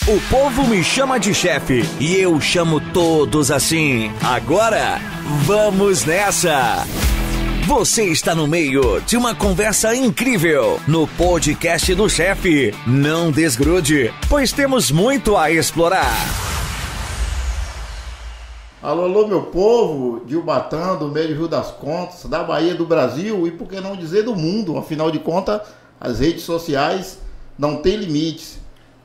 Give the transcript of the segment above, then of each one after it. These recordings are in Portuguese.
O povo me chama de chefe e eu chamo todos assim. Agora, vamos nessa! Você está no meio de uma conversa incrível no podcast do chefe. Não desgrude, pois temos muito a explorar. Alô, alô, meu povo de Ubatã, do meio Rio das Contas, da Bahia, do Brasil e por que não dizer do mundo. Afinal de contas, as redes sociais não têm limites.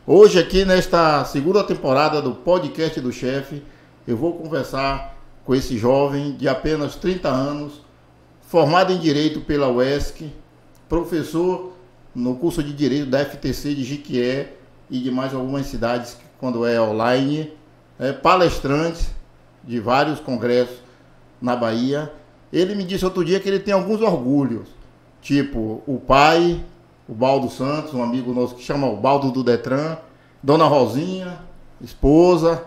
Hoje aqui nesta segunda temporada do podcast do chefe, eu vou conversar com esse jovem de apenas 30 anos, formado em Direito pela UESC, professor no curso de Direito da FTC de Jiquié e de mais algumas cidades quando é online, palestrante de vários congressos na Bahia. Ele me disse outro dia que ele tem alguns orgulhos, tipo o pai, o Baldo Santos, um amigo nosso que chama o Baldo do Detran, Dona Rosinha, esposa,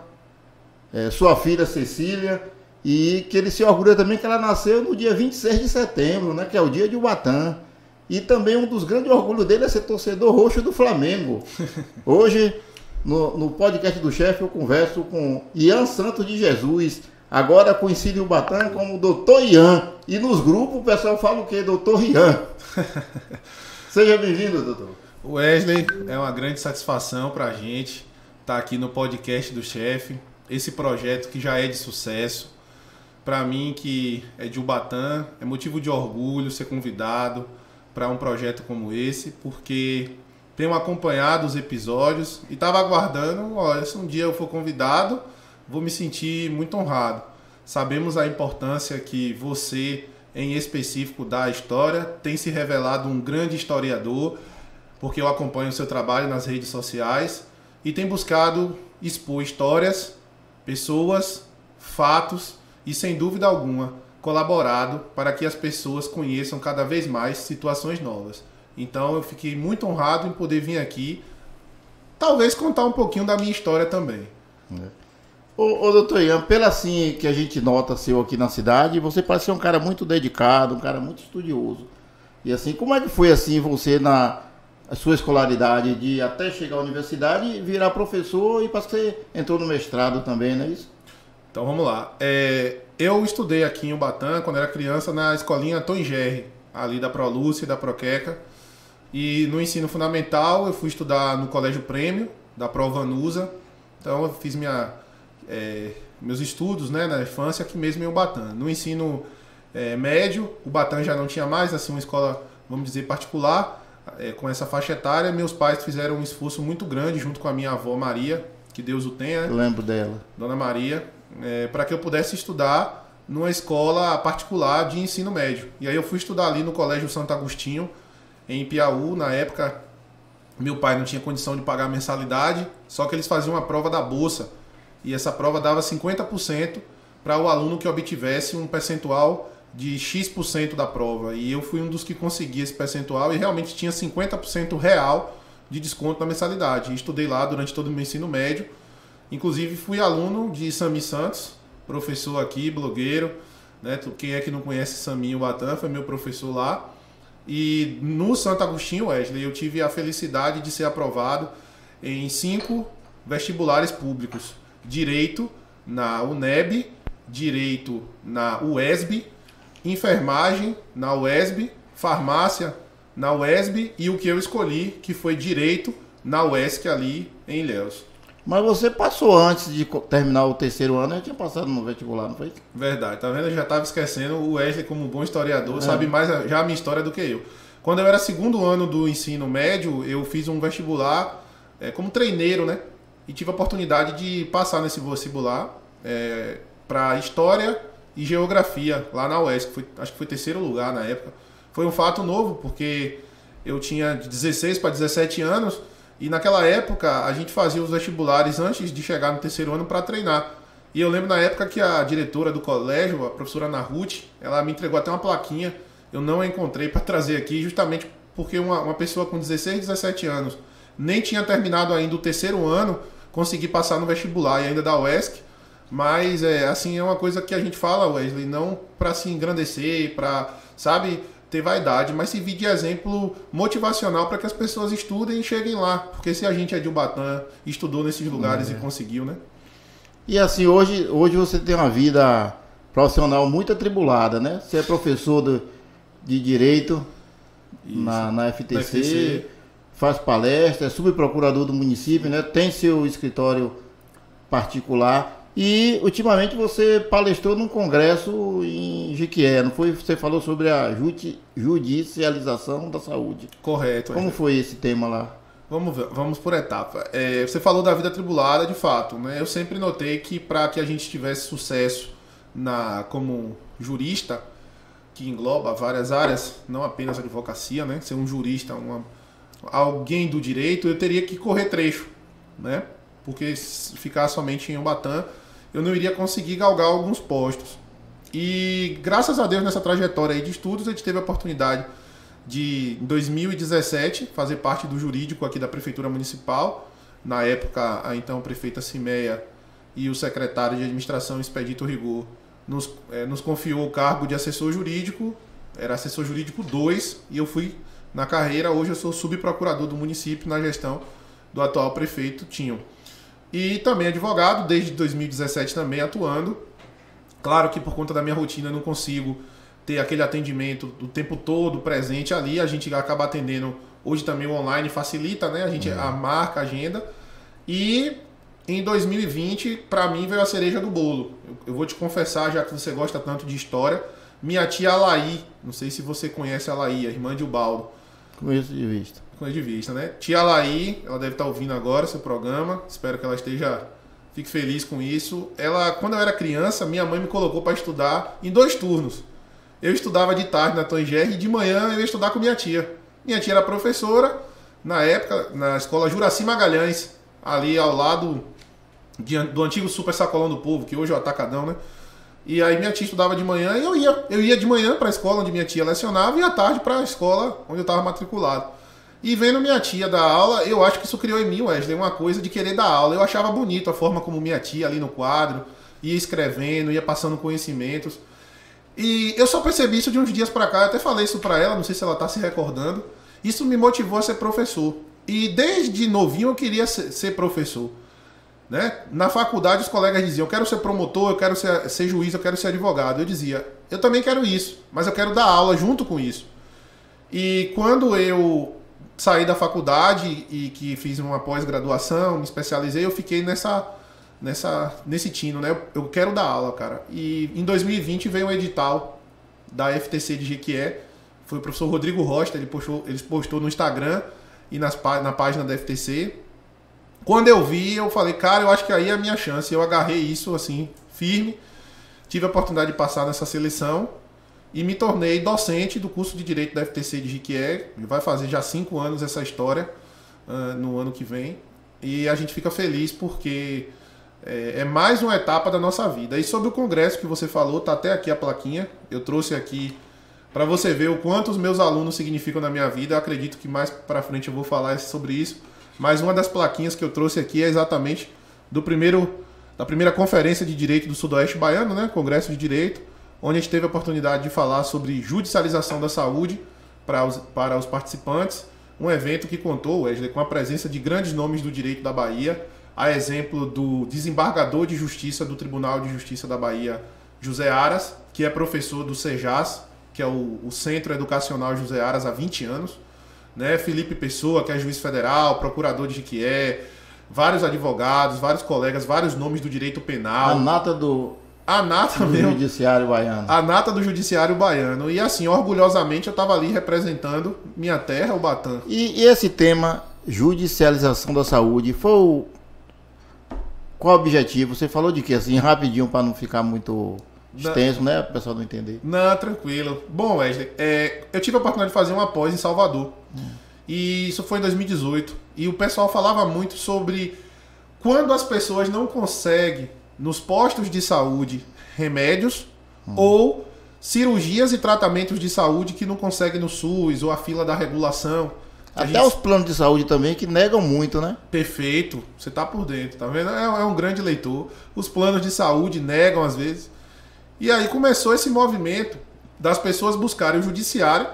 sua filha Cecília, e que ele se orgulha também que ela nasceu no dia 26 de setembro, né, que é o dia de Ubatã. E também um dos grandes orgulhos dele é ser torcedor roxo do Flamengo. Hoje, no podcast do chefe, eu converso com Ian Santos de Jesus, agora conhecido em Ubatã como Dr. Ian. E nos grupos o pessoal fala o quê? Dr. Ian. Seja bem-vindo, doutor. Wesley, é uma grande satisfação para a gente estar aqui no podcast do chefe. Esse projeto que já é de sucesso. Para mim, que é de Ubatã, é motivo de orgulho ser convidado para um projeto como esse, porque tenho acompanhado os episódios e estava aguardando, olha, se um dia eu for convidado, vou me sentir muito honrado. Sabemos a importância que você, em específico, dá à história, tem se revelado um grande historiador, porque eu acompanho o seu trabalho nas redes sociais e tem buscado expor histórias, pessoas, fatos e, sem dúvida alguma, colaborado para que as pessoas conheçam cada vez mais situações novas. Então eu fiquei muito honrado em poder vir aqui, talvez contar um pouquinho da minha história também. Ô doutor Ian, pela assim que a gente nota seu aqui na cidade, você parece ser um cara muito dedicado, um cara muito estudioso. E assim, como é que foi assim você na sua escolaridade de até chegar à universidade, virar professor e para você entrou no mestrado também, não é isso? Então vamos lá. Eu estudei aqui em Ubatã, quando era criança, na escolinha Tom Gerry, ali da Prolúcia e da Proqueca. E no ensino fundamental eu fui estudar no Colégio Prêmio, da Provanusa. Então eu fiz meus estudos, né, na infância aqui mesmo em Ubatã. No ensino médio, Ubatã já não tinha mais, assim, uma escola, vamos dizer, particular, com essa faixa etária. Meus pais fizeram um esforço muito grande junto com a minha avó Maria, que Deus o tenha, né? Eu lembro dela. Dona Maria, para que eu pudesse estudar numa escola particular de ensino médio. E aí eu fui estudar ali no Colégio Santo Agostinho, em Piauí. Na época, meu pai não tinha condição de pagar a mensalidade, só que eles faziam uma prova da bolsa. E essa prova dava 50% para o aluno que obtivesse um percentual de X% da prova. E eu fui um dos que consegui esse percentual e realmente tinha 50% real de desconto na mensalidade. E estudei lá durante todo o meu ensino médio. Inclusive fui aluno de Sami Santos, professor aqui, blogueiro, né? Quem é que não conhece Sami Ubatã, foi meu professor lá. E no Santo Agostinho, Wesley, eu tive a felicidade de ser aprovado em 5 vestibulares públicos. Direito na UNEB, Direito na UESB, Enfermagem na UESB, Farmácia na UESB e o que eu escolhi, que foi Direito na UESC ali em Ilhéus. Mas você passou antes de terminar o terceiro ano, eu tinha passado no vestibular, não foi? Verdade, tá vendo? Eu já estava esquecendo. O Wesley, como bom historiador, sabe mais já a minha história do que eu. Quando eu era segundo ano do ensino médio, eu fiz um vestibular como treineiro, né? E tive a oportunidade de passar nesse vestibular para História e Geografia, lá na UESC. Acho que foi terceiro lugar na época. Foi um fato novo, porque eu tinha de 16 para 17 anos, e naquela época a gente fazia os vestibulares antes de chegar no terceiro ano para treinar. E eu lembro na época que a diretora do colégio, a professora Ana Ruth, ela me entregou até uma plaquinha. Eu não a encontrei para trazer aqui, justamente porque uma pessoa com 16, 17 anos nem tinha terminado ainda o terceiro ano, consegui passar no vestibular e ainda da UESC. Mas assim, é uma coisa que a gente fala, Wesley, não para se engrandecer, para, sabe, ter vaidade, mas servir de exemplo motivacional para que as pessoas estudem e cheguem lá. Porque se a gente é de Ubatã, estudou nesses lugares e conseguiu, né? E assim, hoje você tem uma vida profissional muito atribulada, né? Você é professor de Direito na FTC, faz palestra, é subprocurador do município, né? Tem seu escritório particular. E ultimamente você palestrou num congresso em Jequié, não foi? Você falou sobre a judicialização da saúde. Correto. Como foi esse tema lá? Vamos por etapa. Você falou da vida atribulada, de fato, né? Eu sempre notei que para que a gente tivesse sucesso como jurista, que engloba várias áreas, não apenas a advocacia, né? Ser um jurista, alguém do direito, eu teria que correr trecho, né? Porque se ficar somente em Ubatã, eu não iria conseguir galgar alguns postos. E graças a Deus, nessa trajetória aí de estudos, a gente teve a oportunidade de, em 2017, fazer parte do jurídico aqui da Prefeitura Municipal. Na época, a então prefeita Cimeia e o secretário de Administração, Expedito Rigor, nos confiou o cargo de assessor jurídico. Era assessor jurídico 2 e eu fui na carreira. Hoje eu sou subprocurador do município na gestão do atual prefeito Tinho. E também advogado, desde 2017 também atuando. Claro que por conta da minha rotina eu não consigo ter aquele atendimento o tempo todo presente ali. A gente acaba atendendo, hoje também o online facilita, né? A gente marca a agenda. E em 2020, para mim, veio a cereja do bolo. Eu vou te confessar, já que você gosta tanto de história, minha tia Alaí, não sei se você conhece a Alaí, a irmã de Ubaldo. Conheço de vista. De vista, né? Tia Alaí, ela deve estar ouvindo agora seu programa. Espero que ela fique feliz com isso. Quando eu era criança, minha mãe me colocou para estudar em 2 turnos. Eu estudava de tarde na Tom Gerry e de manhã eu ia estudar com minha tia. Minha tia era professora, na época, na escola Juraci Magalhães, ali ao lado do antigo Super Sacolão do Povo, que hoje é o Atacadão, né? E aí minha tia estudava de manhã e eu ia de manhã para a escola onde minha tia lecionava e à tarde para a escola onde eu estava matriculado. E vendo minha tia dar aula, eu acho que isso criou em mim, Wesley, uma coisa de querer dar aula. Eu achava bonito a forma como minha tia ali no quadro ia escrevendo, ia passando conhecimentos. E eu só percebi isso de uns dias pra cá, eu até falei isso pra ela, não sei se ela tá se recordando. Isso me motivou a ser professor. E desde novinho eu queria ser professor. Né? Na faculdade os colegas diziam, eu quero ser promotor, eu quero ser juiz, eu quero ser advogado. Eu dizia, eu também quero isso, mas eu quero dar aula junto com isso. E quando eu saí da faculdade e que fiz uma pós-graduação, me especializei, eu fiquei nesse tino, né? Eu quero dar aula, cara. E em 2020 veio um edital da FTC de Jequié. Foi o professor Rodrigo Rocha, ele postou no Instagram e na página da FTC. Quando eu vi, eu falei, cara, eu acho que aí é a minha chance. Eu agarrei isso, assim, firme. Tive a oportunidade de passar nessa seleção e me tornei docente do curso de Direito da FTC de Jequié. Vai fazer já 5 anos essa história, no ano que vem. E a gente fica feliz porque é mais uma etapa da nossa vida. E sobre o congresso que você falou, tá até aqui a plaquinha. Eu trouxe aqui para você ver o quanto os meus alunos significam na minha vida. Eu acredito que mais para frente eu vou falar sobre isso. Mas uma das plaquinhas que eu trouxe aqui é exatamente da primeira conferência de Direito do Sudoeste Baiano, né? Congresso de Direito, onde a gente teve a oportunidade de falar sobre judicialização da saúde para os participantes. Um evento que contou, Wesley, com a presença de grandes nomes do direito da Bahia, a exemplo do desembargador de Justiça do Tribunal de Justiça da Bahia, José Aras, que é professor do CEJAS, que é o Centro Educacional José Aras há 20 anos, né? Felipe Pessoa, que é juiz federal, procurador de Jequié, vários advogados, vários colegas, vários nomes do direito penal. A nata do Judiciário Baiano. A nata do Judiciário Baiano. E assim, orgulhosamente, eu estava ali representando minha terra, Ubatã. E esse tema, judicialização da saúde, qual o objetivo? Você falou de quê? Assim, rapidinho, para não ficar muito extenso, né? Para o pessoal não entender. Não, tranquilo. Bom, Wesley, eu tive a oportunidade de fazer uma pós em Salvador. E isso foi em 2018. E o pessoal falava muito sobre quando as pessoas não conseguem, nos postos de saúde, remédios ou cirurgias e tratamentos de saúde que não conseguem no SUS ou a fila da regulação. Até os planos de saúde também, que negam muito, né? Perfeito. Você tá por dentro, tá vendo? É um grande leitor. Os planos de saúde negam às vezes. E aí começou esse movimento das pessoas buscarem o judiciário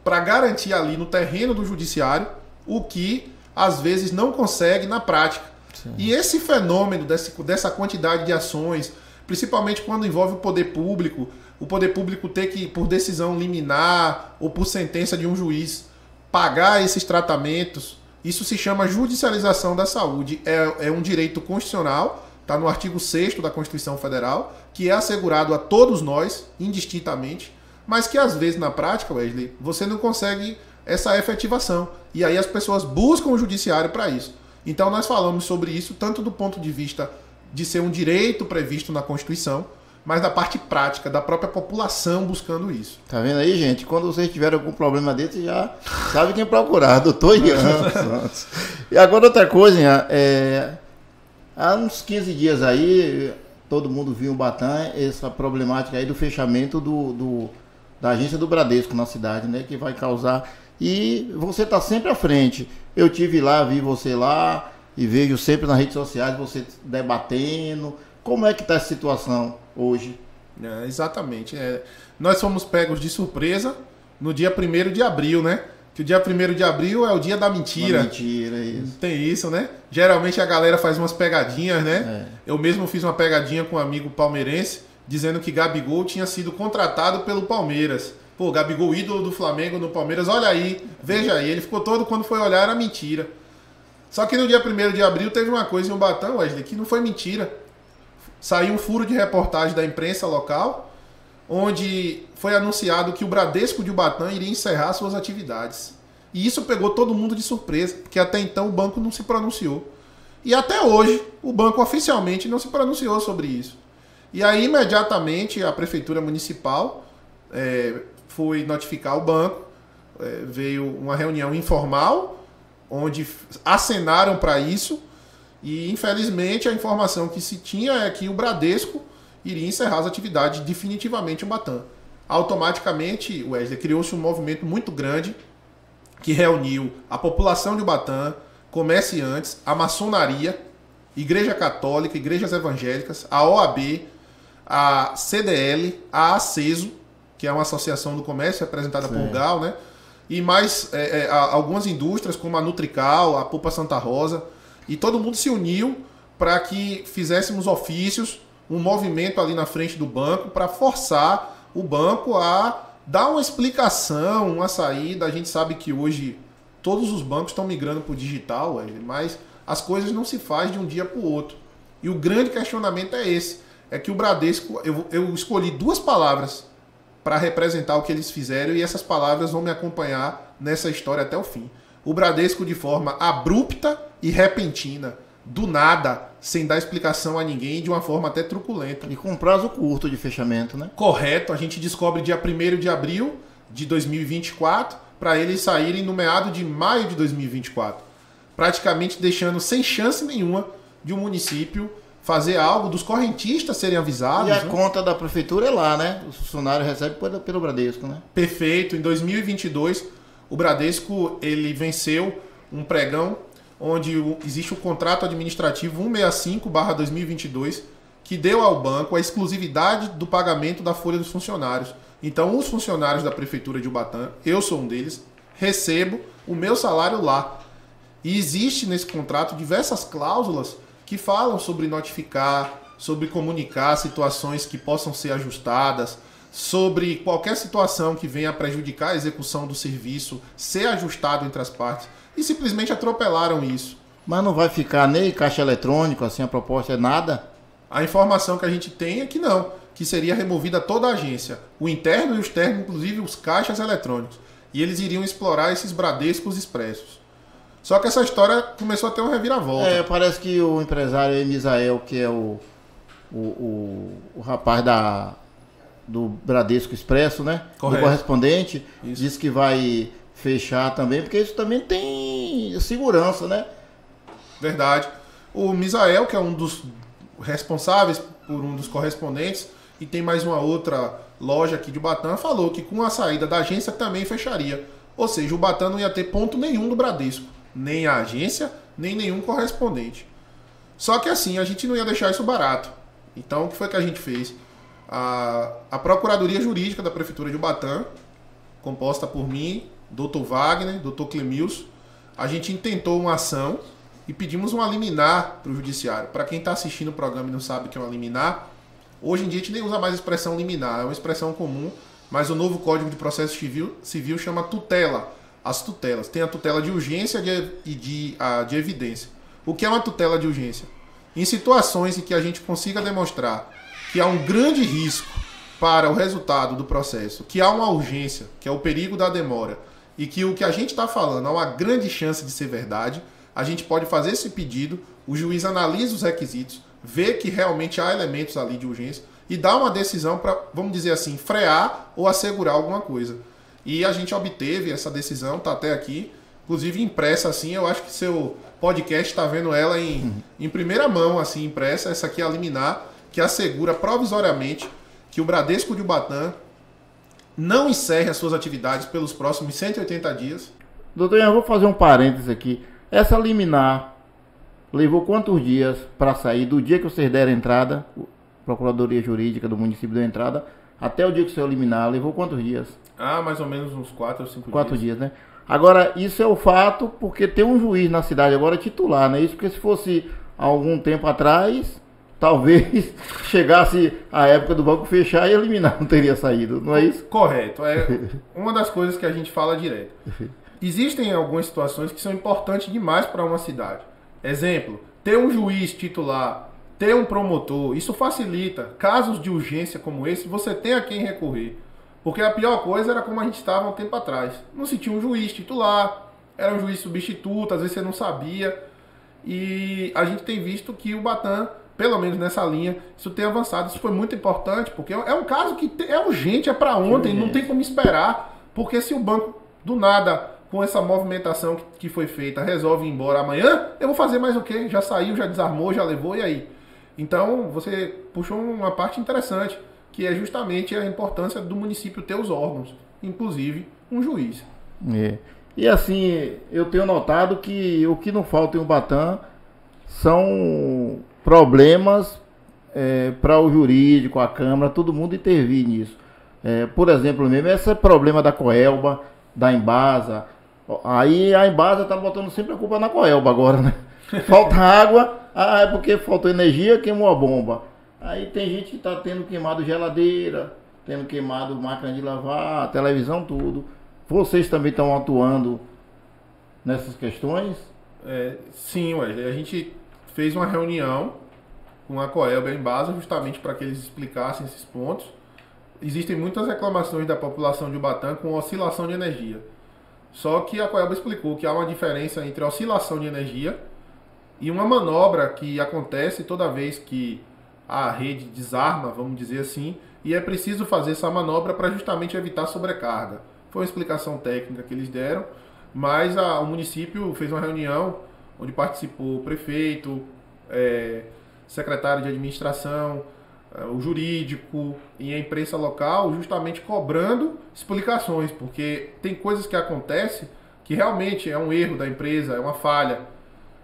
para garantir ali no terreno do judiciário o que às vezes não consegue na prática. Sim. E esse fenômeno dessa quantidade de ações, principalmente quando envolve o poder público ter que, por decisão liminar ou por sentença de um juiz, pagar esses tratamentos, isso se chama judicialização da saúde. É um direito constitucional, está no artigo 6º da Constituição Federal, que é assegurado a todos nós, indistintamente, mas que às vezes na prática, Wesley, você não consegue essa efetivação. E aí as pessoas buscam o judiciário para isso. Então nós falamos sobre isso tanto do ponto de vista de ser um direito previsto na Constituição, mas da parte prática, da própria população buscando isso. Tá vendo aí, gente? Quando vocês tiverem algum problema desse, já sabe quem procurar, doutor Ian Santos. E agora outra coisa, Ian, há uns 15 dias aí, todo mundo viu o Ubatã, essa problemática aí do fechamento da agência do Bradesco na cidade, né? Que vai causar... E você está sempre à frente. Eu tive lá, vi você lá, e vejo sempre nas redes sociais você debatendo. Como é que está essa situação hoje? Exatamente. Nós fomos pegos de surpresa no dia 1º de abril, né? Que o dia 1º de abril é o dia da mentira. Mentira, isso. Tem isso, né? Geralmente a galera faz umas pegadinhas, né? Eu mesmo fiz uma pegadinha com um amigo palmeirense, dizendo que Gabigol tinha sido contratado pelo Palmeiras. Pô, Gabigol, ídolo do Flamengo no Palmeiras, olha aí, veja aí. Ele ficou todo, quando foi olhar, era mentira. Só que no dia 1º de abril teve uma coisa em Ubatã, Wesley, que não foi mentira. Saiu um furo de reportagem da imprensa local, onde foi anunciado que o Bradesco de Ubatã iria encerrar suas atividades. E isso pegou todo mundo de surpresa, porque até então o banco não se pronunciou. E até hoje, o banco oficialmente não se pronunciou sobre isso. E aí, imediatamente, a Prefeitura Municipal foi notificar o banco, veio uma reunião informal, onde acenaram para isso, e infelizmente a informação que se tinha é que o Bradesco iria encerrar as atividades definitivamente em Ubatã. Automaticamente, Wesley, criou-se um movimento muito grande que reuniu a população de Ubatã, comerciantes, a maçonaria, Igreja Católica, igrejas evangélicas, a OAB, a CDL, a ACESO, que é uma associação do comércio representada por GAL, né? E mais algumas indústrias como a Nutrical, a Polpa Santa Rosa, e todo mundo se uniu para que fizéssemos ofícios, um movimento ali na frente do banco para forçar o banco a dar uma explicação, uma saída. A gente sabe que hoje todos os bancos estão migrando para o digital, mas as coisas não se fazem de um dia para o outro. E o grande questionamento é esse, é que o Bradesco, eu escolhi 2 palavras para representar o que eles fizeram, e essas palavras vão me acompanhar nessa história até o fim. O Bradesco, de forma abrupta e repentina, do nada, sem dar explicação a ninguém, de uma forma até truculenta. E com prazo curto de fechamento, né? Correto, a gente descobre dia 1º de abril de 2024, para eles saírem no meado de maio de 2024. Praticamente deixando sem chance nenhuma de um município fazer algo, dos correntistas serem avisados. E a conta da prefeitura é lá, né? O funcionário recebe pelo Bradesco, né? Perfeito. Em 2022, o Bradesco ele venceu um pregão onde existe o contrato administrativo 165/2022, que deu ao banco a exclusividade do pagamento da folha dos funcionários. Então, os funcionários da prefeitura de Ubatã, eu sou um deles, recebo o meu salário lá. E existe nesse contrato diversas cláusulas que falam sobre notificar, sobre comunicar situações que possam ser ajustadas, sobre qualquer situação que venha a prejudicar a execução do serviço, ser ajustado entre as partes. E simplesmente atropelaram isso. Mas não vai ficar nem caixa eletrônico, assim, a proposta é nada? A informação que a gente tem é que não, que seria removida toda a agência, o interno e o externo, inclusive os caixas eletrônicos. E eles iriam explorar esses Bradescos expressos. Só que essa história começou a ter uma reviravolta. Parece que o empresário Misael, que é o rapaz do Bradesco Expresso, né? Correto. Do correspondente, Isso. disse que vai fechar também, porque isso também tem segurança, né? Verdade. O Misael, que é um dos responsáveis por um dos correspondentes, e tem mais uma outra loja aqui de Ubatã, falou que com a saída da agência também fecharia. Ou seja, o Ubatã não ia ter ponto nenhum do Bradesco. Nem a agência, nem nenhum correspondente. Só que assim, a gente não ia deixar isso barato. Então, o que foi que a gente fez? A Procuradoria Jurídica da Prefeitura de Ubatã, composta por mim Dr. Wagner, Dr. Clemilson, a gente intentou uma ação e pedimos uma liminar para o judiciário. Para quem está assistindo o programa e não sabe o que é uma liminar, hoje em dia a gente nem usa mais a expressão liminar, é uma expressão comum, mas o novo Código de Processo Civil chama tutela. As tutelas. Tem a tutela de urgência e de evidência. O que é uma tutela de urgência? Em situações em que a gente consiga demonstrar que há um grande risco para o resultado do processo, que há uma urgência, que é o perigo da demora, e que o que a gente está falando há uma grande chance de ser verdade, a gente pode fazer esse pedido, o juiz analisa os requisitos, vê que realmente há elementos ali de urgência e dá uma decisão para, vamos dizer assim, frear ou assegurar alguma coisa. E a gente obteve essa decisão, está até aqui, inclusive impressa assim, eu acho que seu podcast está vendo ela em primeira mão, assim, impressa, essa aqui é a liminar, que assegura provisoriamente que o Bradesco de Ubatã não encerre as suas atividades pelos próximos 180 dias. Doutor, eu vou fazer um parênteses aqui. Essa liminar levou quantos dias para sair do dia que vocês deram a entrada, a Procuradoria Jurídica do município deu a entrada, até o dia que o senhor liminar, levou quantos dias? Mais ou menos uns 4 ou 5 dias. 4 dias, né? Agora, isso é o fato porque tem um juiz na cidade agora titular, né? Isso porque se fosse há algum tempo atrás, talvez chegasse a época do banco fechar e eliminar, não teria saído, não é isso? Correto. É uma das coisas que a gente fala direto. Existem algumas situações que são importantes demais para uma cidade. Exemplo, ter um juiz titular, ter um promotor, isso facilita. Casos de urgência como esse, você tem a quem recorrer. Porque a pior coisa era como a gente estava há um tempo atrás. Não se tinha um juiz titular, era um juiz substituto, às vezes você não sabia. E a gente tem visto que o Ubatã, pelo menos nessa linha, isso tem avançado. Isso foi muito importante, porque é um caso que é urgente, é para ontem, não tem como esperar. Porque se o banco, do nada, com essa movimentação que foi feita, resolve ir embora amanhã, eu vou fazer mais o quê? Já saiu, já desarmou, já levou, e aí? Então, você puxou uma parte interessante, que é justamente a importância do município ter os órgãos, inclusive um juiz. É. E assim, eu tenho notado que o que não falta em Ubatã são problemas para o jurídico, a Câmara, todo mundo intervir nisso. Por exemplo, mesmo esse problema da Coelba, da Embasa, aí a Embasa está botando sempre a culpa na Coelba agora, né? Falta água, é porque faltou energia, queimou a bomba. Aí tem gente que está tendo queimado geladeira, tendo queimado máquina de lavar, televisão, tudo. Vocês também estão atuando nessas questões? Sim, Wesley. A gente fez uma reunião com a Coelba e a Embasa justamente para que eles explicassem esses pontos. Existem muitas reclamações da população de Ubatã com oscilação de energia. Só que a Coelba explicou que há uma diferença entre a oscilação de energia e uma manobra que acontece toda vez que a rede desarma, vamos dizer assim, e é preciso fazer essa manobra para justamente evitar sobrecarga. Foi uma explicação técnica que eles deram, mas o município fez uma reunião onde participou o prefeito, secretário de administração, o jurídico e a imprensa local, justamente cobrando explicações, porque tem coisas que acontecem que realmente é um erro da empresa, é uma falha,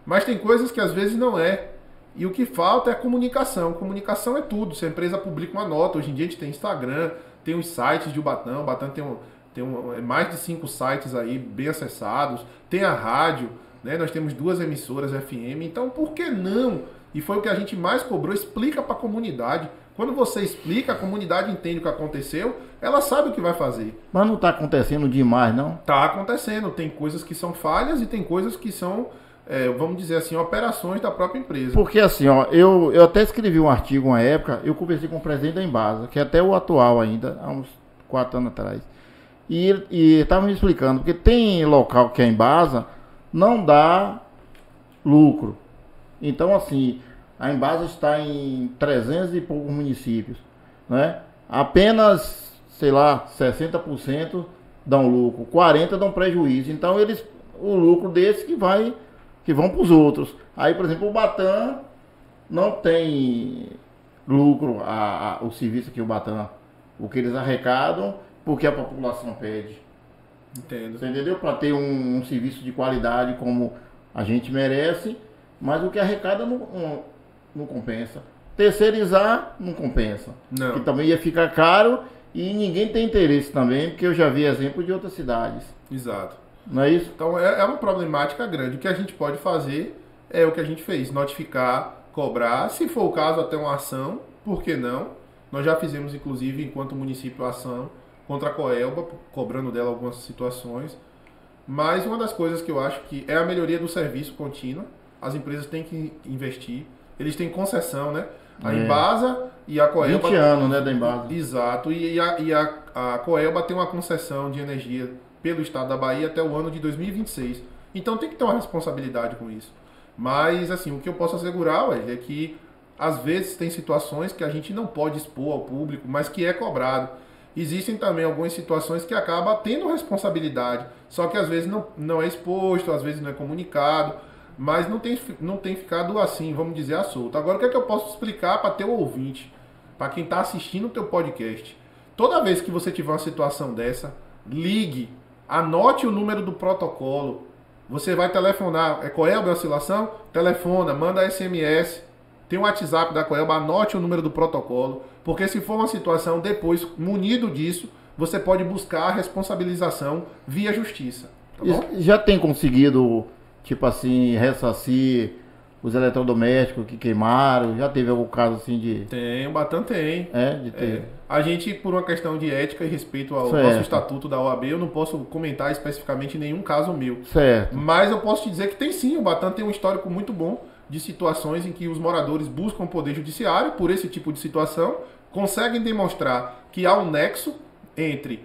mas tem coisas que às vezes não é. E o que falta é comunicação. Comunicação é tudo. Se a empresa publica uma nota, hoje em dia a gente tem Instagram, tem os sites de Ubatã. O Ubatã tem mais de 5 sites aí bem acessados. Tem a rádio, né? Nós temos 2 emissoras FM. Então, por que não? E foi o que a gente mais cobrou. Explica para a comunidade. Quando você explica, a comunidade entende o que aconteceu, ela sabe o que vai fazer. Mas não está acontecendo demais, não? Está acontecendo. Tem coisas que são falhas e tem coisas que são... vamos dizer assim, operações da própria empresa. Porque assim, ó, eu até escrevi um artigo uma época, eu conversei com o presidente da Embasa, que é até o atual ainda, há uns 4 anos atrás. E estava me explicando, porque tem local que a Embasa não dá lucro. Então assim, a Embasa está em 300 e poucos municípios, né? Apenas, sei lá, 60% dão lucro, 40% dão prejuízo. Então o lucro desse que vão para os outros. Aí, por exemplo, o Ubatã não tem lucro, o serviço que o Ubatã, o que eles arrecadam, porque a população pede. Entendo. Você entendeu? Para ter um serviço de qualidade como a gente merece, mas o que arrecada não compensa. Terceirizar não compensa. Não. Que também ia ficar caro e ninguém tem interesse também, porque eu já vi exemplo de outras cidades. Exato. Não é isso? Então é uma problemática grande. O que a gente pode fazer é o que a gente fez, notificar, cobrar, se for o caso até uma ação, por que não? Nós já fizemos inclusive enquanto município ação contra a Coelba, cobrando dela algumas situações. Mas uma das coisas que eu acho que é a melhoria do serviço contínua. As empresas têm que investir. Eles têm concessão, né? A Embasa e a Coelba... 20 anos, né, da Embasa. Exato. E a Coelba tem uma concessão de energia pelo estado da Bahia até o ano de 2026. Então tem que ter uma responsabilidade com isso. Mas, assim, o que eu posso assegurar, é que às vezes tem situações que a gente não pode expor ao público, mas que é cobrado. Existem também algumas situações que acaba tendo responsabilidade, só que às vezes não é exposto, às vezes não é comunicado, mas não tem ficado assim, vamos dizer, à solta. Agora, o que é que eu posso explicar para teu ouvinte, para quem está assistindo o teu podcast? Toda vez que você tiver uma situação dessa, ligue, anote o número do protocolo. Você vai telefonar, é Coelba oscilação? Telefona, manda SMS. Tem um WhatsApp da Coelba, anote o número do protocolo. Porque se for uma situação depois, munido disso, você pode buscar a responsabilização via justiça. Tá bom? Já tem conseguido, tipo assim, ressarcir os eletrodomésticos que queimaram? Já teve algum caso assim de... Tem, o Batan tem. De ter. A gente, por uma questão de ética e respeito ao Certo. nosso estatuto da OAB, eu não posso comentar especificamente nenhum caso meu. Certo. Mas eu posso te dizer que tem sim, o Batan tem um histórico muito bom de situações em que os moradores buscam o poder judiciário por esse tipo de situação, conseguem demonstrar que há um nexo entre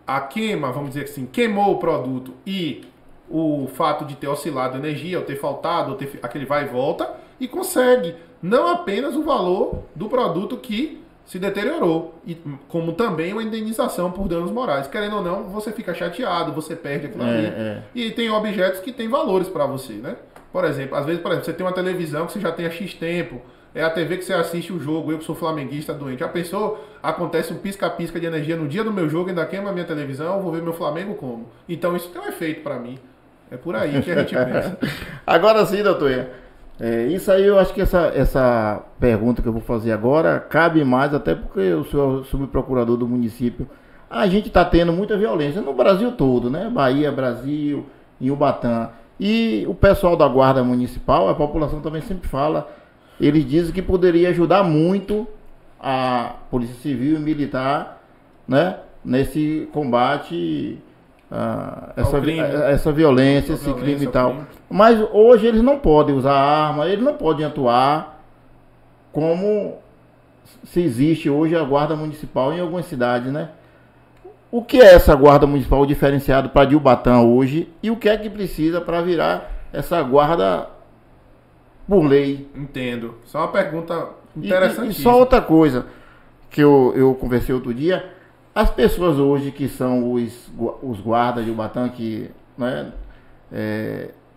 a queima, vamos dizer assim, queimou o produto e o fato de ter oscilado a energia, ou ter faltado, ou ter aquele vai e volta, e consegue não apenas o valor do produto que se deteriorou, e como também uma indenização por danos morais. Querendo ou não, você fica chateado, você perde aquilo ali. E tem objetos que têm valores para você, né? Por exemplo, às vezes, você tem uma televisão que você já tem há X tempo, é a TV que você assiste o jogo, eu que sou flamenguista doente. Já pensou? Acontece um pisca-pisca de energia no dia do meu jogo, ainda queima a minha televisão, eu vou ver meu Flamengo como? Então isso tem um efeito para mim. É por aí que a gente pensa. Agora sim, doutor Ian. Isso aí eu acho que essa pergunta que eu vou fazer agora cabe mais, até porque eu sou subprocurador do município. A gente está tendo muita violência no Brasil todo, né? Bahia, Brasil, em Ubatã. E o pessoal da Guarda Municipal, a população também sempre fala, eles dizem que poderia ajudar muito a Polícia Civil e Militar, né? Nesse combate essa violência, esse crime e tal. Mas hoje eles não podem usar arma, eles não podem atuar como se existe hoje a Guarda Municipal em algumas cidades, né? O que é essa Guarda Municipal diferenciada para de Ubatã hoje e o que é que precisa para virar essa guarda por lei? Entendo. Só uma pergunta interessante. E só outra coisa que eu conversei outro dia, as pessoas hoje que são os guardas de Ubatã, que, né,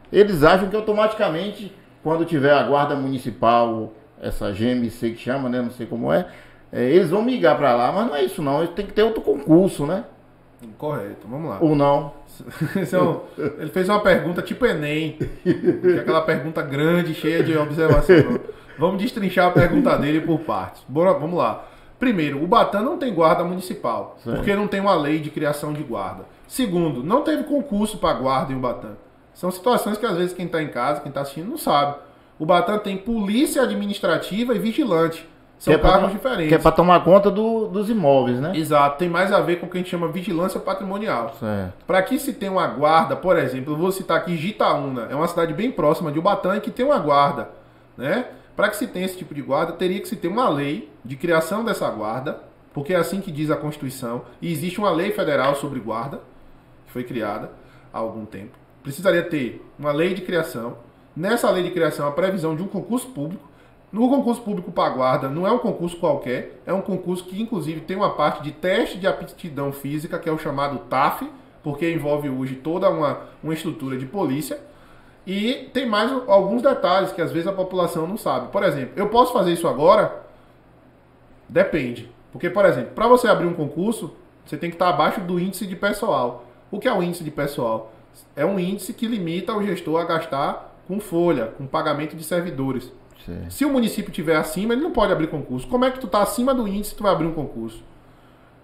eles acham que automaticamente, quando tiver a Guarda Municipal, essa GMC que chama, né, não sei como eles vão migrar para lá, mas não é isso não, eles têm que ter outro concurso, né? Correto, vamos lá. Ou não? Ele fez uma pergunta tipo Enem, que é aquela pergunta grande, cheia de observação. Vamos destrinchar a pergunta dele por partes. Vamos lá. Primeiro, Ubatã não tem guarda municipal, porque não tem uma lei de criação de guarda. Segundo, não teve concurso para guarda em Ubatã. São situações que às vezes quem está em casa, quem está assistindo, não sabe. Ubatã tem polícia administrativa e vigilante. São cargos diferentes. Que é para tomar conta dos imóveis, né? Exato. Tem mais a ver com o que a gente chama vigilância patrimonial. Para que se tenha uma guarda, por exemplo, eu vou citar aqui Jitaúna. É uma cidade bem próxima de Ubatã e que tem uma guarda, né? Para que se tenha esse tipo de guarda, teria que se ter uma lei de criação dessa guarda, porque é assim que diz a Constituição. E existe uma lei federal sobre guarda, que foi criada há algum tempo. Precisaria ter uma lei de criação. Nessa lei de criação, a previsão de um concurso público. No concurso público para guarda, não é um concurso qualquer, é um concurso que, inclusive, tem uma parte de teste de aptidão física, que é o chamado TAF, porque envolve hoje toda uma estrutura de polícia. E tem mais alguns detalhes que, às vezes, a população não sabe. Por exemplo, eu posso fazer isso agora? Depende. Porque, por exemplo, para você abrir um concurso, você tem que estar abaixo do índice de pessoal. O que é o índice de pessoal? É um índice que limita o gestor a gastar com folha, com pagamento de servidores. Se o município estiver acima, ele não pode abrir concurso. Como é que tu está acima do índice e tu vai abrir um concurso?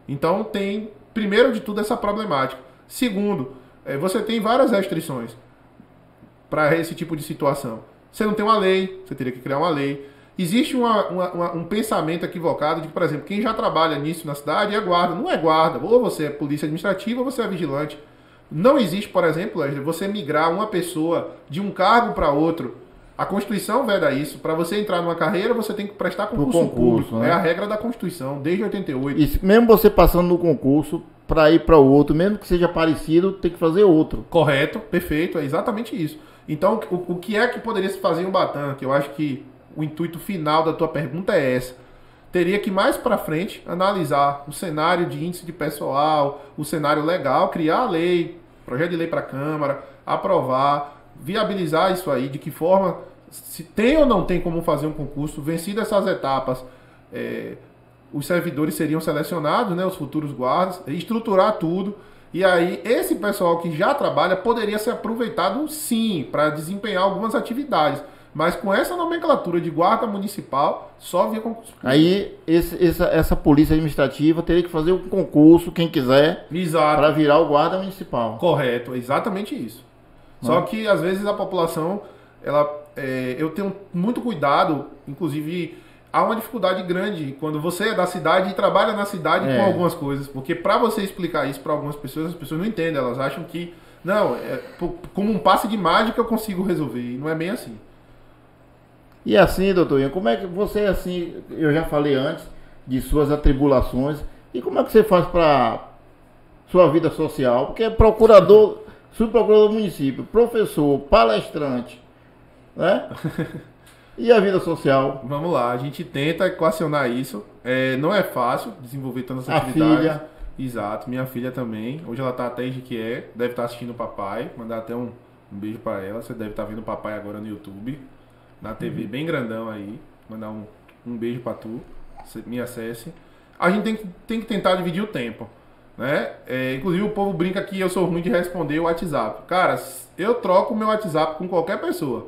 Então tem, primeiro de tudo, essa problemática. Segundo, você tem várias restrições para esse tipo de situação. Você não tem uma lei, você teria que criar uma lei. Existe um pensamento equivocado de que, por exemplo, quem já trabalha nisso na cidade é guarda. Não é guarda. Ou você é polícia administrativa ou você é vigilante. Não existe, por exemplo, você migrar uma pessoa de um cargo para outro. A Constituição veda isso. Para você entrar numa carreira, você tem que prestar concurso público. Né? É a regra da Constituição, desde 88. E mesmo você passando no concurso, para ir para o outro, mesmo que seja parecido, tem que fazer outro. Correto, perfeito, é exatamente isso. Então, o que é que poderia se fazer em Ubatã? Que eu acho que o intuito final da tua pergunta é essa. Teria que mais para frente analisar o cenário de índice de pessoal, o cenário legal, criar a lei, projeto de lei para a Câmara, aprovar, viabilizar isso aí, de que forma, se tem ou não tem como fazer um concurso, vencidas essas etapas, os servidores seriam selecionados, né, os futuros guardas, estruturar tudo, e aí esse pessoal que já trabalha poderia ser aproveitado sim, para desempenhar algumas atividades. Mas com essa nomenclatura de guarda municipal, só via concurso. Aí essa polícia administrativa teria que fazer um concurso, quem quiser, para virar o guarda municipal. Correto, exatamente isso. Só que às vezes a população, eu tenho muito cuidado, inclusive há uma dificuldade grande quando você é da cidade e trabalha na cidade com algumas coisas. Porque para você explicar isso para algumas pessoas, as pessoas não entendem, elas acham que, não, como um passe de mágica eu consigo resolver, e não é bem assim. E assim, doutor Ian, como é que você, assim, eu já falei antes de suas atribulações, e como é que você faz para sua vida social? Porque é procurador, subprocurador do município, professor, palestrante, né? E a vida social? Vamos lá, a gente tenta equacionar isso. Não é fácil desenvolver tantas atividades. A filha. Exato, minha filha também. Hoje ela está até em Jequié, deve estar assistindo o papai. Mandar até um beijo para ela. Você deve estar vendo o papai agora no YouTube. Na TV bem grandão aí. Mandar um beijo pra tu. Você me acesse. A gente tem que tentar dividir o tempo, né? Inclusive o povo brinca que eu sou ruim de responder o WhatsApp. Cara, eu troco o meu WhatsApp com qualquer pessoa.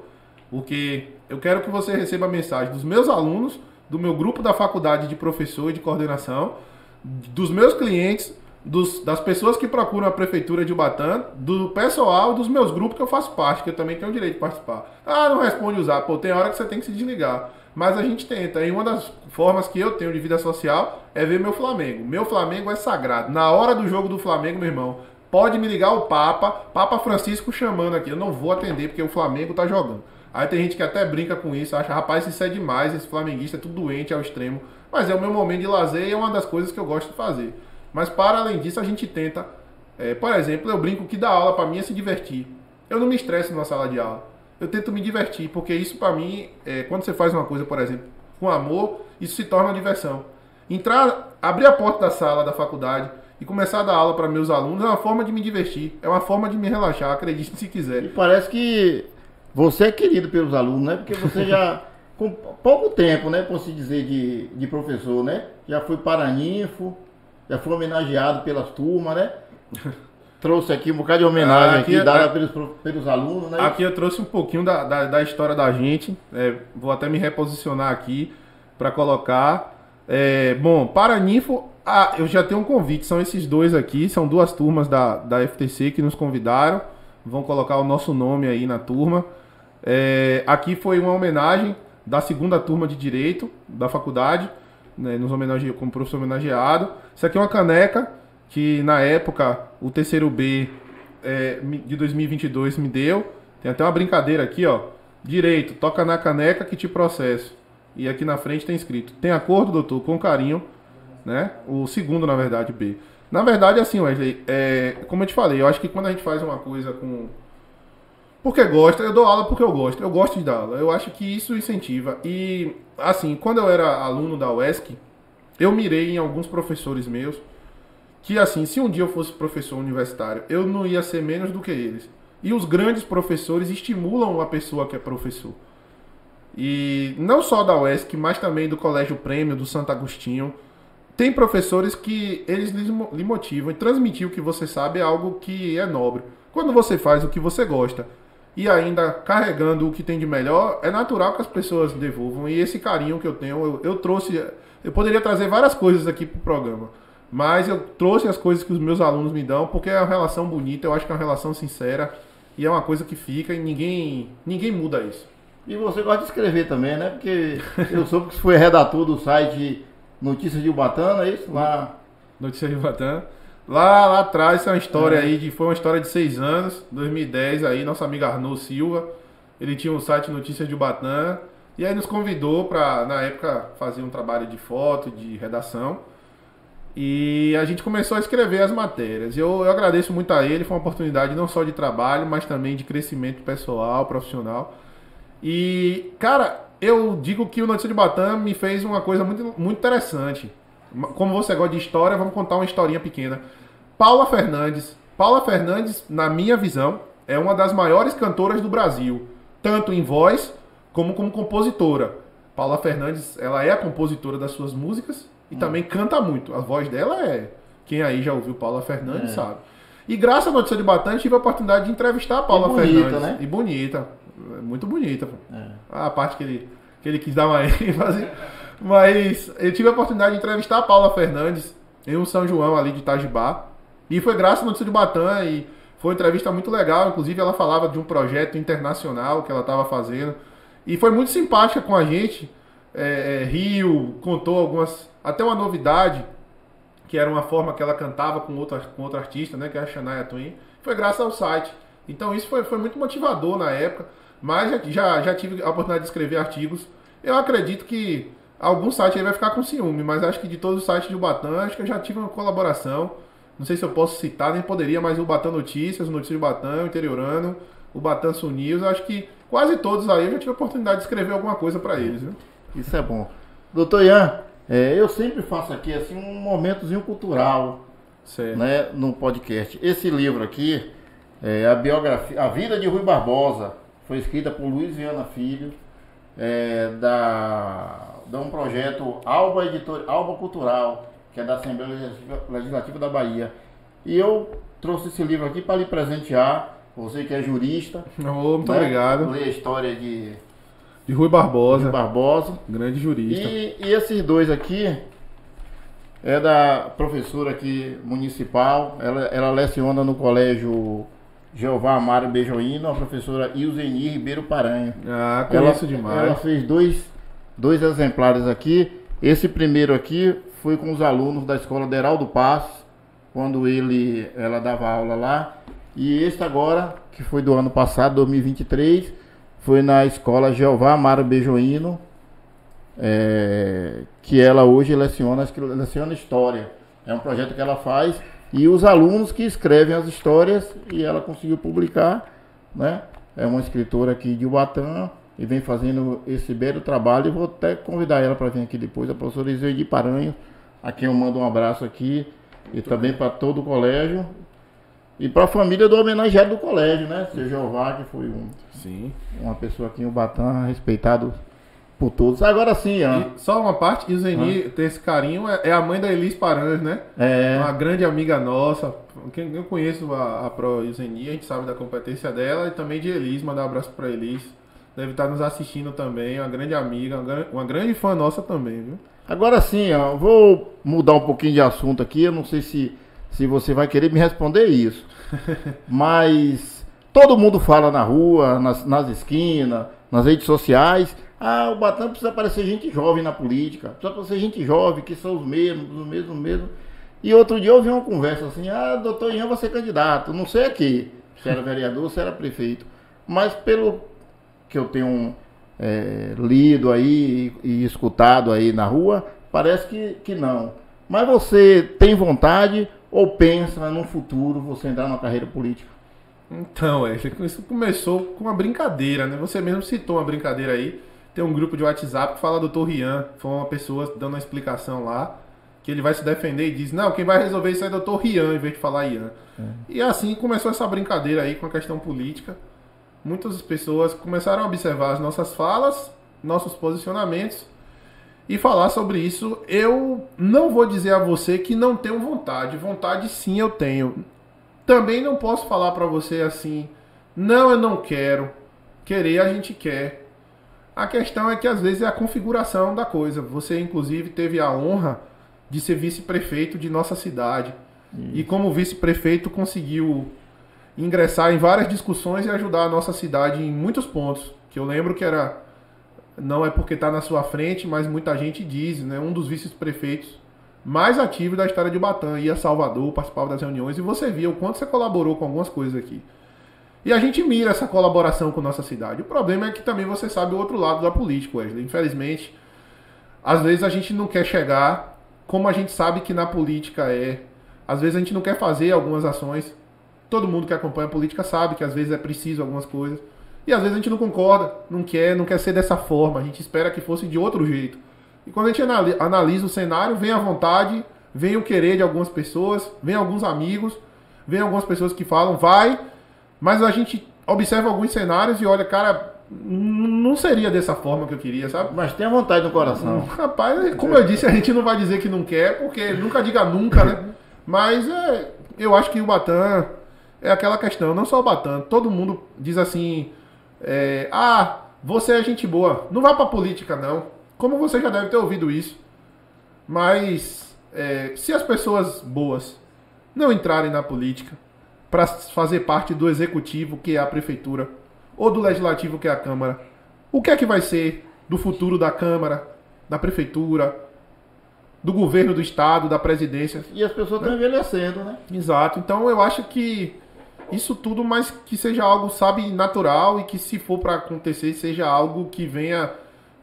Porque eu quero que você receba mensagem dos meus alunos, do meu grupo da faculdade de professor e de coordenação, dos meus clientes, das pessoas que procuram a prefeitura de Ubatã, do pessoal, dos meus grupos que eu faço parte, que eu também tenho o direito de participar. Não responde o zap. Pô, tem hora que você tem que se desligar. Mas a gente tenta. E uma das formas que eu tenho de vida social é ver meu Flamengo. Meu Flamengo é sagrado. Na hora do jogo do Flamengo, meu irmão, pode me ligar o Papa Francisco chamando aqui. Eu não vou atender porque o Flamengo tá jogando. Aí tem gente que até brinca com isso, acha, rapaz, isso é demais, esse flamenguista é tudo doente ao extremo. Mas é o meu momento de lazer e é uma das coisas que eu gosto de fazer. Mas para além disso, a gente tenta, por exemplo, eu brinco que dar aula para mim é se divertir. Eu não me estresso numa sala de aula. Eu tento me divertir, porque isso para mim, quando você faz uma coisa, por exemplo, com amor, isso se torna uma diversão. Abrir a porta da sala da faculdade e começar a dar aula para meus alunos é uma forma de me divertir, é uma forma de me relaxar, acredite se quiser. E parece que você é querido pelos alunos, né? Porque você já, com pouco tempo, né, por se dizer, de professor, né? Já foi paraninfo, já foi homenageado pelas turmas, né? Trouxe aqui um bocado de homenagem dada pelos alunos, né? Aqui eu trouxe um pouquinho da história da gente. Vou até me reposicionar aqui para colocar. Bom, paraninfo, eu já tenho um convite. São esses dois aqui, são duas turmas da FTC que nos convidaram. Vão colocar o nosso nome aí na turma. Aqui foi uma homenagem da segunda turma de Direito da faculdade, né, nos homenageou como professor homenageado. Isso aqui é uma caneca que na época o terceiro B de 2022 me deu. Tem até uma brincadeira aqui, ó. Direito, toca na caneca que te processo. E aqui na frente tem escrito: tem acordo, doutor, com carinho, né? O segundo, na verdade, B. Na verdade, assim, Wesley, como eu te falei, eu acho que quando a gente faz uma coisa porque gosta, eu dou aula porque eu gosto de dar aula, eu acho que isso incentiva. E, assim, quando eu era aluno da UESC, eu mirei em alguns professores meus, que, assim, se um dia eu fosse professor universitário, eu não ia ser menos do que eles. E os grandes professores estimulam a pessoa que é professor. E não só da UESC, mas também do Colégio Prêmio, do Santo Agostinho. Tem professores que eles lhe motivam, e transmitir o que você sabe é algo que é nobre. Quando você faz o que você gosta e ainda carregando o que tem de melhor, é natural que as pessoas devolvam. E esse carinho que eu tenho, eu trouxe... Eu poderia trazer várias coisas aqui pro programa, Mas eu trouxe as coisas que os meus alunos me dão, porque é uma relação bonita, eu acho que é uma relação sincera e é uma coisa que fica e ninguém muda isso. E você gosta de escrever também, né? Porque eu soube que você foi redator do site Notícias de Ubatana, é isso? Lá. Notícias de Ubatana. Lá atrás, essa é uma história foi uma história de 6 anos, 2010 aí, nosso amigo Arnaud Silva, ele tinha um site Notícias de Ubatana, e aí nos convidou para, na época, fazer um trabalho de foto, de redação. E a gente começou a escrever as matérias. Eu agradeço muito a ele, foi uma oportunidade não só de trabalho, mas também de crescimento pessoal, profissional. E, cara, eu digo que o Notícia de Ubatana me fez uma coisa muito, muito interessante. Como você gosta de história, vamos contar uma historinha pequena. Paula Fernandes, na minha visão, é uma das maiores cantoras do Brasil, tanto em voz como compositora. Paula Fernandes, ela é a compositora das suas músicas e também canta muito. A voz dela quem aí já ouviu Paula Fernandes sabe. E graças à Notícia de Ubatana, tive a oportunidade de entrevistar a Paula Fernandes. Né? E bonita, muito bonita. A parte que ele quis dar uma ênfase. Mas eu tive a oportunidade de entrevistar a Paula Fernandes em um São João ali de Itajibá. E foi graças à Notícia de Ubatana e foi uma entrevista muito legal. Inclusive ela falava de um projeto internacional que ela estava fazendo. E foi muito simpática com a gente. Riu, contou até uma novidade, que era uma forma que ela cantava com outra artista, né, que é a Shania Twain. Foi graças ao site. Então isso foi muito motivador na época. Mas já tive a oportunidade de escrever artigos. Eu acredito que algum site aí vai ficar com ciúme, mas acho que de todos os sites de Ubatana, acho que eu já tive uma colaboração. Não sei se eu posso citar, nem poderia, mas o Ubatana Notícias, o Notícias de Ubatana, o Interiorano, o Ubatana Sul News, acho que quase todos aí eu já tive a oportunidade de escrever alguma coisa para eles, viu? Isso é bom. Doutor Ian, eu sempre faço aqui assim um momentozinho cultural, né, no podcast. Esse livro aqui, a biografia, A Vida de Rui Barbosa, foi escrita por Luiz Viana Filho, da um projeto Alba Cultural, que é da Assembleia Legislativa da Bahia. E eu trouxe esse livro aqui para lhe presentear, você que é jurista. Muito obrigado. Ler a história de Rui Barbosa. Grande jurista. E esses dois aqui é da professora aqui municipal. Ela leciona no colégio Jeová Amaro Bejoíno, a professora Ilzeni Ribeiro Paranho. Conheço demais. Ela fez dois exemplares aqui. Esse primeiro aqui foi com os alunos da escola de Heraldo Passos, quando ela dava aula lá. E esse agora, que foi do ano passado, 2023, foi na escola Jeová Amaro Bejoíno, que ela hoje leciona história. É um projeto que ela faz e os alunos que escrevem as histórias, e ela conseguiu publicar, né? É uma escritora aqui de Ubatana e vem fazendo esse belo trabalho. E vou até convidar ela para vir aqui depois, a professora Ilzeni Paranho, a quem eu mando um abraço aqui, e também para todo o colégio. E para a família do homenageado do colégio, né? Seu Jeová, que foi uma pessoa aqui em Ubatana, respeitado por todos. Agora sim, só uma parte, Ilzeni tem esse carinho, é a mãe da Elis Paranhos, né? Uma grande amiga nossa. Quem eu conheço a Pro Ilzeni, a gente sabe da competência dela, e também de Elis, mandar um abraço para Elis. Deve estar nos assistindo também, uma grande amiga, uma grande fã nossa também, viu? Agora sim, vou mudar um pouquinho de assunto aqui, eu não sei se você vai querer me responder isso. Mas todo mundo fala na rua, nas esquinas, nas redes sociais. O Ubatana precisa aparecer gente jovem na política. Precisa aparecer gente jovem, que são os mesmos. E outro dia eu ouvi uma conversa assim, doutor Ian vai ser candidato. Não sei aqui se era vereador, se era prefeito. Mas pelo que eu tenho lido aí e escutado aí na rua, parece que não. Mas você tem vontade ou pensa no futuro você entrar na carreira política? Então, isso começou com uma brincadeira, né? Você mesmo citou uma brincadeira aí. Tem um grupo de WhatsApp que fala Dr. Rian. Foi uma pessoa dando uma explicação lá, que ele vai se defender e diz, não, quem vai resolver isso é Dr. Rian, em vez de falar Ian. E assim começou essa brincadeira aí com a questão política. Muitas pessoas começaram a observar as nossas falas, nossos posicionamentos, e falar sobre isso. Eu não vou dizer a você que não tenho vontade. Vontade sim eu tenho. Também não posso falar para você assim, não, eu não quero. Querer a gente quer. A questão é que às vezes é a configuração da coisa. Você inclusive teve a honra de ser vice-prefeito de nossa cidade. E como vice-prefeito conseguiu ingressar em várias discussões e ajudar a nossa cidade em muitos pontos. Que eu lembro que era, não é porque está na sua frente, mas muita gente diz, né? Um dos vice-prefeitos mais ativos da história de Ubatã. Ia a Salvador, participava das reuniões, e você via o quanto você colaborou com algumas coisas aqui. E a gente mira essa colaboração com nossa cidade. O problema é que também você sabe o outro lado da política, Wesley. Infelizmente, às vezes a gente não quer chegar como a gente sabe que na política é. Às vezes a gente não quer fazer algumas ações. Todo mundo que acompanha a política sabe que às vezes é preciso algumas coisas. E às vezes a gente não concorda, não quer ser dessa forma. A gente espera que fosse de outro jeito. E quando a gente analisa o cenário, vem a vontade, vem o querer de algumas pessoas, vem alguns amigos, vem algumas pessoas que falam, vai, mas a gente observa alguns cenários e olha, cara, não seria dessa forma que eu queria, sabe? Mas tem a vontade no coração. Rapaz, como eu disse, a gente não vai dizer que não quer, porque nunca diga nunca, né? Mas eu acho que o Ubatã é aquela questão, não só o Ubatã, todo mundo diz assim, você é gente boa, não vá pra política não. Como você já deve ter ouvido isso. Mas se as pessoas boas não entrarem na política para fazer parte do executivo, que é a prefeitura, ou do legislativo, que é a Câmara, o que é que vai ser do futuro da Câmara, da prefeitura, do governo do estado, da presidência? E as pessoas estão envelhecendo, né? Exato. Então eu acho que isso tudo, mas que seja algo, sabe, natural, e que se for para acontecer, seja algo que venha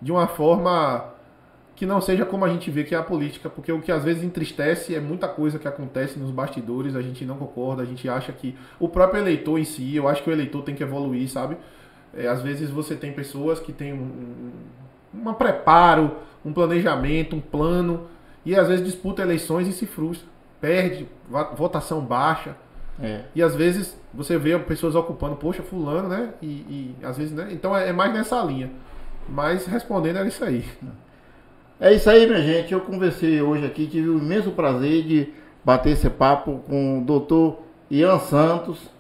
de uma forma que não seja como a gente vê que é a política, porque o que às vezes entristece é muita coisa que acontece nos bastidores, a gente não concorda, a gente acha que o próprio eleitor em si, eu acho que o eleitor tem que evoluir, sabe? Às vezes você tem pessoas que têm um preparo, um planejamento, um plano, e às vezes disputa eleições e se frustra, perde, votação baixa. E às vezes você vê pessoas ocupando, poxa, fulano, né? E às vezes, né? Então é mais nessa linha. Mas respondendo, era isso aí. É isso aí, minha gente. Eu conversei hoje aqui, tive o imenso prazer de bater esse papo com o doutor Ian Santos,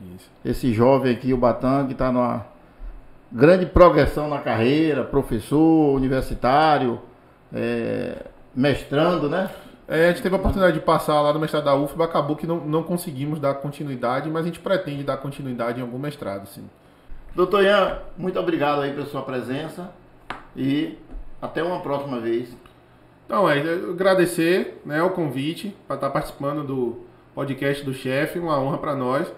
esse jovem aqui, Ubatã, que está numa grande progressão na carreira, professor universitário, mestrando, né? A gente teve a oportunidade de passar lá no mestrado da UFBA, acabou que não conseguimos dar continuidade, mas a gente pretende dar continuidade em algum mestrado, sim. Doutor Ian, muito obrigado aí pela sua presença e até uma próxima vez. Então, agradecer, né, o convite para estar participando do podcast do chefe, uma honra para nós.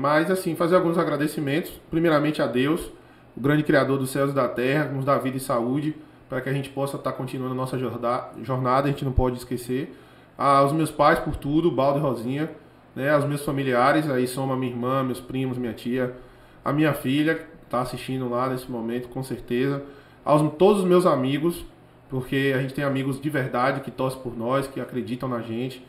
Mas, assim, fazer alguns agradecimentos, primeiramente a Deus, o grande Criador dos céus e da terra, que nos dá vida e saúde, para que a gente possa estar continuando a nossa jornada, a gente não pode esquecer. Aos meus pais por tudo, Baldo e Rosinha, né, aos meus familiares, aí Soma, minha irmã, meus primos, minha tia, a minha filha, que está assistindo lá nesse momento, com certeza. Todos os meus amigos, porque a gente tem amigos de verdade que torcem por nós, que acreditam na gente.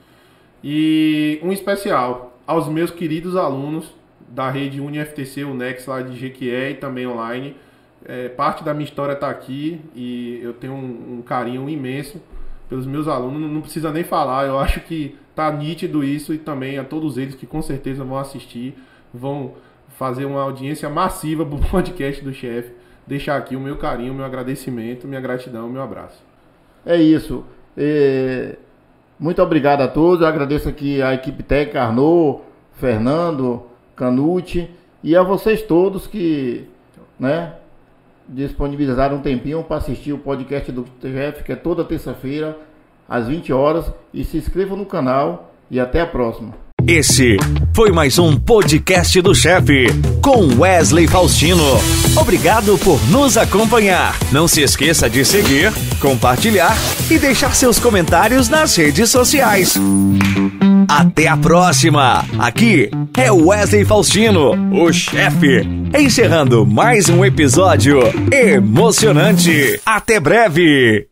E um especial aos meus queridos alunos da rede UniFTC, UNEX lá de Jequié e também online. Parte da minha história está aqui e eu tenho um carinho imenso pelos meus alunos. Não precisa nem falar, eu acho que está nítido isso, e também a todos eles que com certeza vão assistir, vão fazer uma audiência massiva para o podcast do chefe. Deixar aqui o meu carinho, o meu agradecimento, minha gratidão, o meu abraço. É isso. Muito obrigado a todos. Eu agradeço aqui a equipe técnica, Arnaud, Fernando, Canucci, e a vocês todos que, né, disponibilizaram um tempinho para assistir o podcast do chefe, que é toda terça-feira, às 20 horas. E se inscrevam no canal e até a próxima. Esse foi mais um podcast do chefe com Wesley Faustino. Obrigado por nos acompanhar. Não se esqueça de seguir, compartilhar e deixar seus comentários nas redes sociais. Até a próxima. Aqui é Wesley Faustino, o chefe, encerrando mais um episódio emocionante. Até breve.